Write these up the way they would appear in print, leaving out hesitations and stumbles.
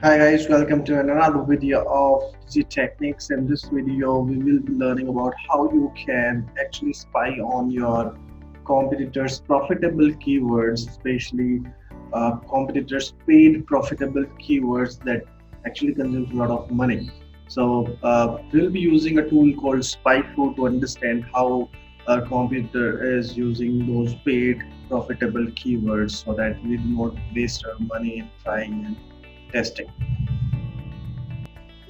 Hi guys, welcome to another video of G Techniques. In this video, we will be learning about how you can actually spy on your competitors' profitable keywords, especially competitors' paid profitable keywords that actually consume a lot of money. We'll be using a tool called SpyFu to understand how our competitor is using those paid profitable keywords so that we do not waste our money in trying and testing.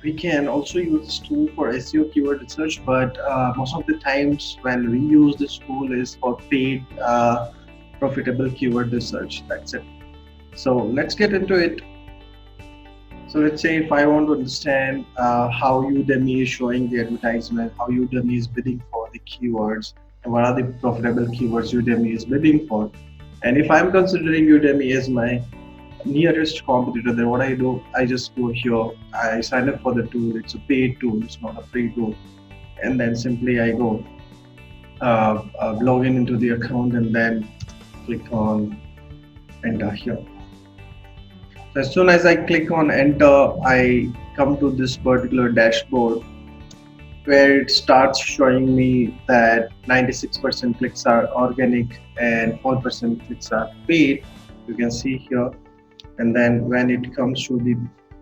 We can also use this tool for SEO keyword research, but most of the times when we use this tool is for paid profitable keyword research. That's it. So let's get into it. So let's say if I want to understand how Udemy is showing the advertisement, how Udemy is bidding for the keywords, and what are the profitable keywords Udemy is bidding for. And if I'm considering Udemy as my nearest competitor, then what I do, I just go here, I sign up for the tool. It's a paid tool, it's not a free tool. And then simply I go log in into the account and then click on enter here. So as soon as I click on enter, I come to this particular dashboard where it starts showing me that 96% clicks are organic and 4% clicks are paid. You can see here. And then when it comes to the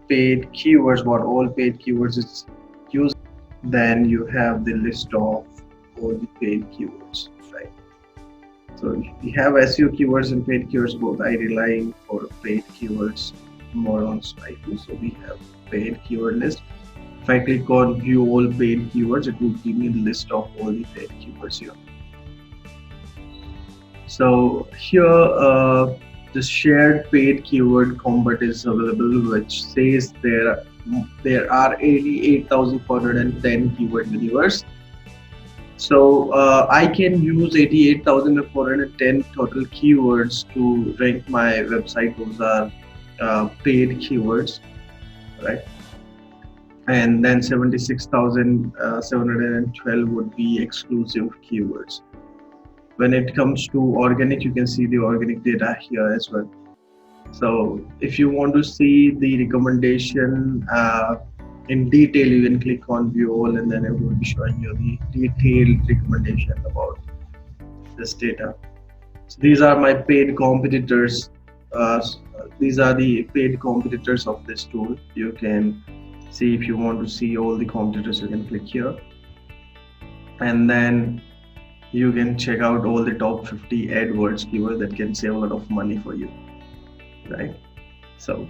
paid keywords, what all paid keywords is used, then you have the list of all the paid keywords, right? So we have SEO keywords and paid keywords both. I rely for paid keywords more on SpyFu. So we have paid keyword list. If I click on view all paid keywords, it will give me the list of all the paid keywords here. So here the shared paid keyword combat is available, which says there are 88,410 keyword universe. So I can use 88,410 total keywords to rank my website. Those are paid keywords, right? And then 76,712 would be exclusive keywords. When it comes to organic, you can see the organic data here as well. So if you want to see the recommendation in detail, you can click on view all, and then it will be showing you the detailed recommendation about this data. So these are my paid competitors. These are the paid competitors of this tool. You can see, if you want to see all the competitors, you can click here, and then you can check out all the top 50 AdWords keywords that can save a lot of money for you, right? So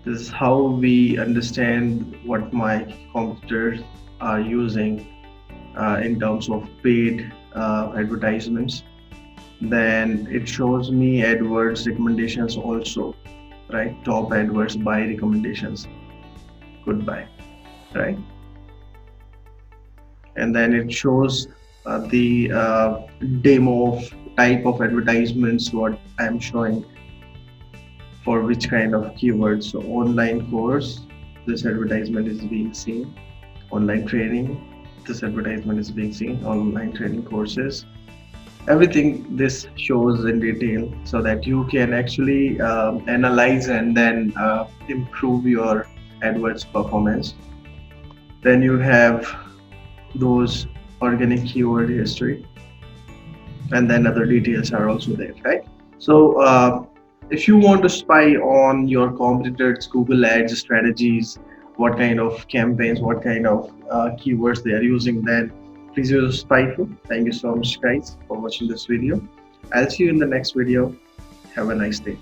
this is how we understand what my competitors are using in terms of paid advertisements. Then it shows me AdWords recommendations also, right? Top AdWords buy recommendations, goodbye, right? And then it shows the demo of type of advertisements what I'm showing for which kind of keywords. So online course, this advertisement is being seen. Online training, this advertisement is being seen. Online training courses, everything this shows in detail so that you can actually analyze and then improve your AdWords performance. Then you have those organic keyword history, and then other details are also there, right? So if you want to spy on your competitors Google ads strategies, what kind of campaigns, what kind of keywords they are using, then please use SpyFu. Thank you so much guys for watching this video. I'll see you in the next video. Have a nice day.